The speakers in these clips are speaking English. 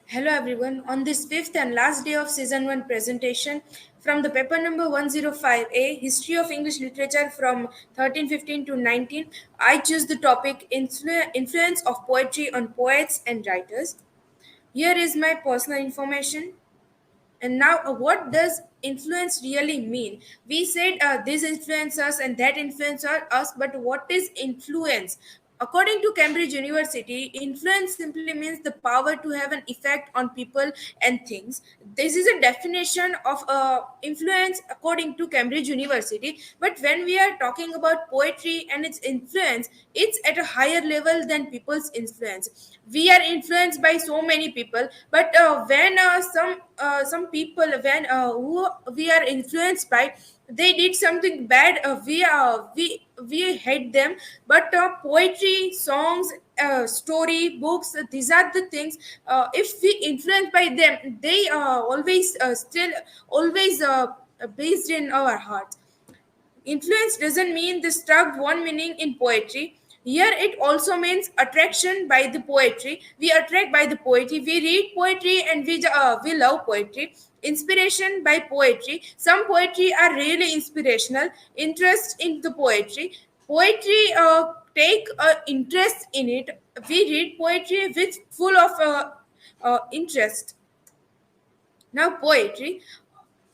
Hello everyone. On this fifth and last day of season 1 presentation from the paper number 105A, History of English Literature from 1315 to 19, I choose the topic Influence of Poetry on Poets and Writers. Here is my personal information. And now, what does influence really mean? We said this influences and that influences us, but what is influence? According to Cambridge University, influence simply means the power to have an effect on people and things. This is a definition of influence according to Cambridge University. But when we are talking about poetry and its influence, it's at a higher level than people's influence. We are influenced by so many people, but when some people when who we are influenced by, they did something bad, we hate them. But poetry, songs, story books, these are the things. If we influenced by them, they always still always based in our hearts. Influence doesn't mean the struck one meaning in poetry. Here it also means attraction by the poetry. We attract by the poetry. We read poetry and we love poetry. Inspiration by poetry. Some poetry are really inspirational. Interest in the poetry. Poetry take interest in it. We read poetry with full of interest. Now poetry.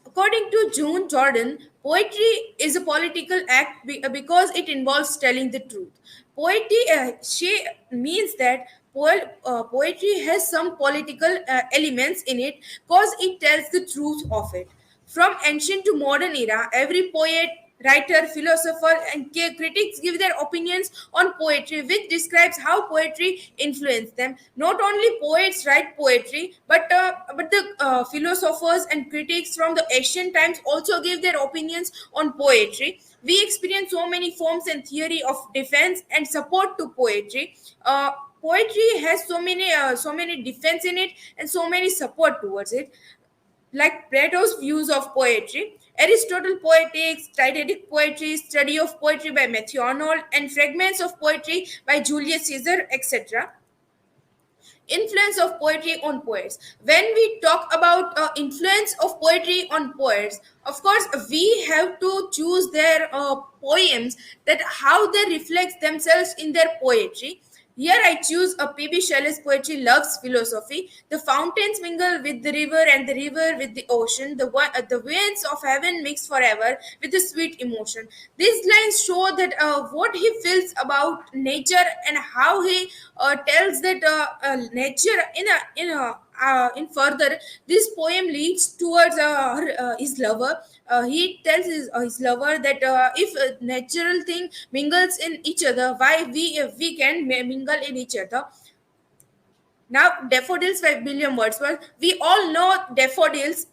According to June Jordan, poetry is a political act because it involves telling the truth. Poetry, she means that poetry has some political elements in it because it tells the truth of it. From ancient to modern era, every poet, writer, philosopher, and critics give their opinions on poetry, which describes how poetry influenced them. Not only poets write poetry, but the philosophers and critics from the ancient times also give their opinions on poetry. We experience so many forms and theory of defense and support to poetry. Poetry has so many defense in it and so many support towards it, like Plato's views of poetry, Aristotle poetics, didactic poetry, study of poetry by Matthew Arnold, and fragments of poetry by Julius Caesar, etc. Influence of poetry on poets. When we talk about influence of poetry on poets, of course we have to choose their poems, that how they reflect themselves in their poetry. Here I choose a P.B. Shelley's poetry loves philosophy. The fountains mingle with the river and the river with the ocean. The winds of heaven mix forever with the sweet emotion. These lines show that what he feels about nature and how he tells that nature in further. This poem leads towards his lover. He tells his lover that if a natural thing mingles in each other, why we can mingle in each other. Now, daffodils by William Wordsworth. We all know daffodils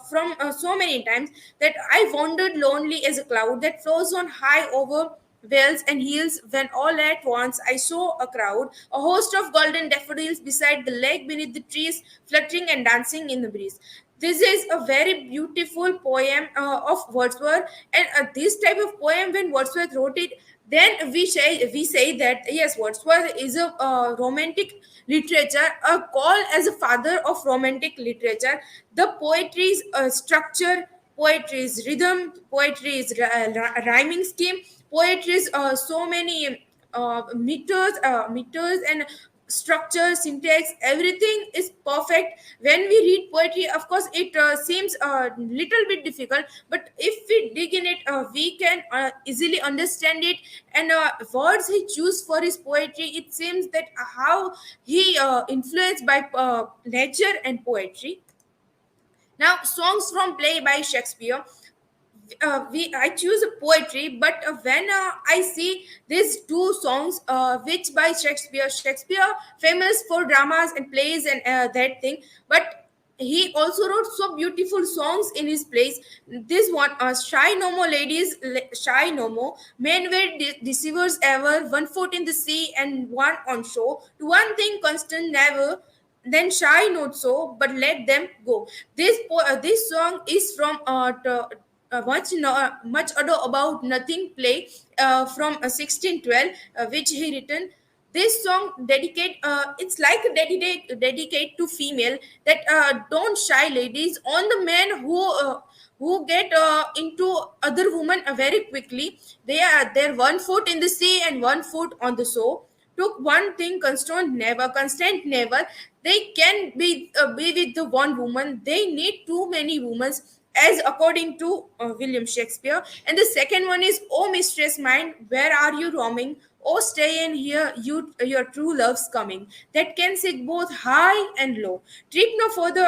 from so many times, that I wandered lonely as a cloud that flows on high over vales and hills, when all at once I saw a crowd, a host of golden daffodils beside the lake, beneath the trees, fluttering and dancing in the breeze. This is a very beautiful poem of Wordsworth, and this type of poem, when Wordsworth wrote it, then we say that yes, Wordsworth is a romantic literature, a call as a father of romantic literature. The poetry's structure, poetry's rhythm, poetry's rhyming scheme, poetry's so many meters and structure, syntax, everything is perfect. When we read poetry, of course it seems a little bit difficult, but if we dig in it, we can easily understand it. And words he choose for his poetry, it seems that how he influenced by nature and poetry. Now, songs from play by Shakespeare. We I choose a poetry, but when I see these two songs, which by Shakespeare famous for dramas and plays and that thing, but he also wrote so beautiful songs in his plays. This one, shy no more ladies, shy no more, men were deceivers ever, one foot in the sea and one on shore, to one thing constant never, then shy not so, but let them go. This song is from much ado about nothing play from 1612, which he written. This song dedicate it's like a dedicate to female that don't shy ladies on the men who get into other women very quickly. They're one foot in the sea and one foot on the shore. Took one thing constant never. They can be with the one woman. They need too many women, as according to William Shakespeare. And the second one is, "Oh mistress mine, where are you roaming? Oh, stay in here, your true love's coming. That can sing both high and low. Trip no further,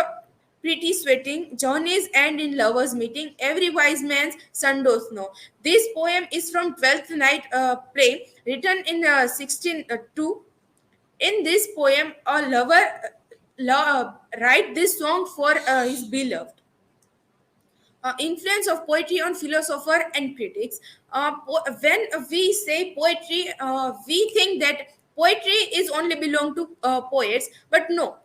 pretty sweating. Journeys end in lovers' meeting. Every wise man's son doth know." This poem is from Twelfth Night play, written in 1602. In this poem, a lover write this song for his beloved. Influence of poetry on philosopher and critics. When we say poetry, we think that poetry is only belong to poets, but no.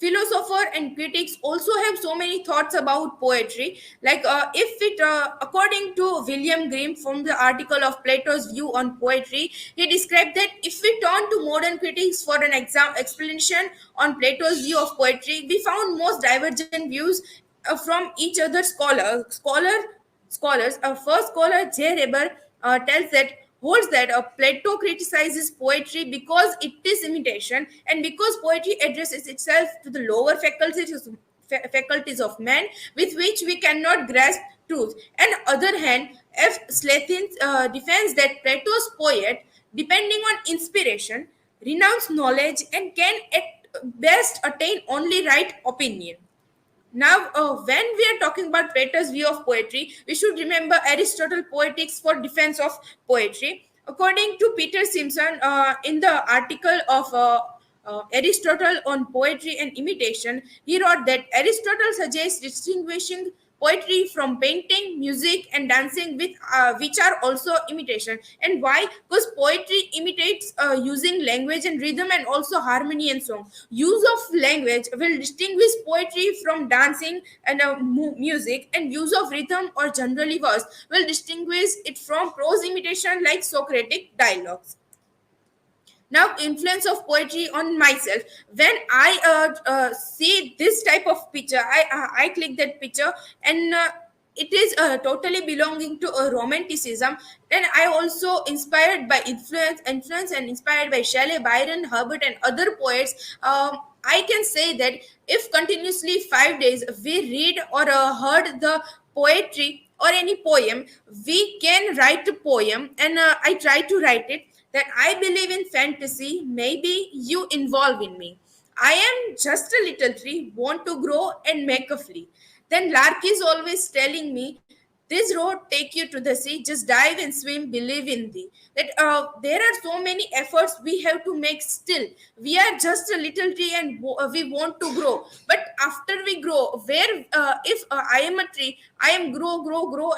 Philosopher and critics also have so many thoughts about poetry. Like if it, according to William Grimm, from the article of Plato's view on poetry, he described that if we turn to modern critics for an explanation on Plato's view of poetry, we found most divergent views from each other scholars. First scholar J. Reber tells that holds that Plato criticizes poetry because it is imitation, and because poetry addresses itself to the lower faculties of man, with which we cannot grasp truth. And other hand, F. Slathin defends that Plato's poet, depending on inspiration, renounce knowledge and can at best attain only right opinion. Now, when we are talking about Plato's view of poetry, we should remember Aristotle Poetics for Defense of Poetry. According to Peter Simpson, in the article of Aristotle on poetry and imitation, he wrote that Aristotle suggests distinguishing poetry from painting, music, and dancing, with which are also imitation. And why? Because poetry imitates using language and rhythm, and also harmony and song. Use of language will distinguish poetry from dancing and music, and use of rhythm or generally verse will distinguish it from prose imitation like Socratic dialogues. Now, influence of poetry on myself. When I see this type of picture, I click that picture, and it is totally belonging to a romanticism. Then I also inspired by influence and inspired by Shelley, Byron, Herbert, and other poets. I can say that if continuously 5 days we read or heard the poetry or any poem, we can write a poem. And I try to write it, that I believe in fantasy, maybe you involve in me. I am just a little tree, want to grow and make a flea. Then Lark is always telling me, this road take you to the sea, just dive and swim, believe in thee. That there are so many efforts we have to make still. We are just a little tree and we want to grow. But after we grow, where if I am a tree, I am grow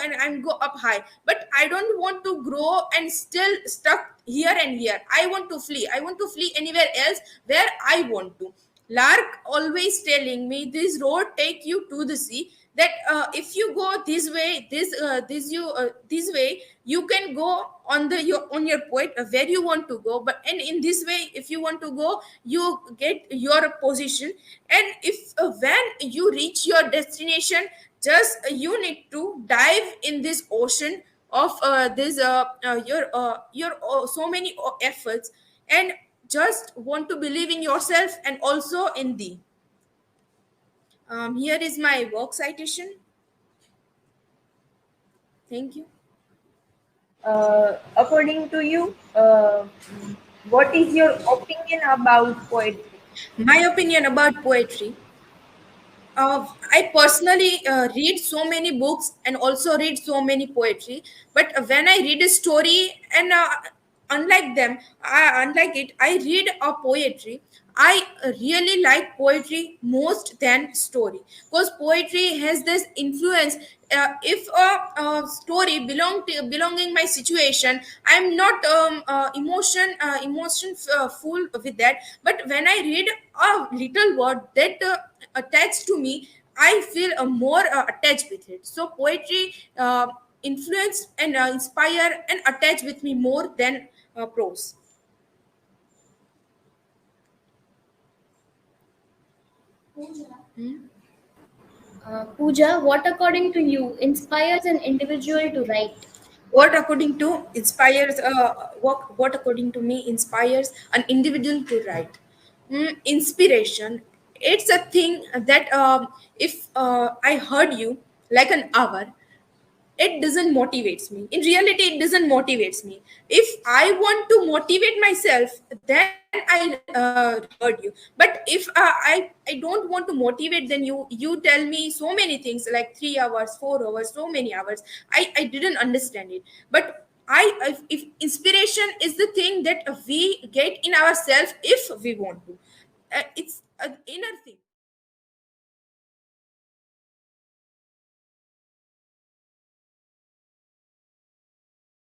and I'm go up high. But I don't want to grow and still stuck here and here. I want to flee. I want to flee anywhere else where I want to. Lark always telling me, this road take you to the sea, that if you go this way, this way, you can go on on your point where you want to go. But and in this way, if you want to go, you get your position. And if when you reach your destination, just you need to dive in this ocean of this your so many efforts, and just want to believe in yourself and also in thee. Here is my work citation. Thank you. According to you, what is your opinion about poetry? My opinion about poetry. I personally read so many books and also read so many poetry. But when I read a story, and unlike it, I read a poetry. I really like poetry most than story, because poetry has this influence. If a story belonging my situation, I'm not emotion full with that. But when I read a little word that attached to me, I feel more attached with it. So poetry influence and inspire and attach with me more than prose. Pooja, what according to you inspires an individual to write? What according to me inspires an individual to write? Inspiration, it's a thing that if I heard you like an hour, it doesn't motivates me. In reality, it doesn't motivates me. If I want to motivate myself, then I heard you. But if I don't want to motivate, then you tell me so many things like 3 hours, 4 hours, so many hours. I didn't understand it. But if inspiration is the thing that we get in ourselves if we want to, it's an inner thing.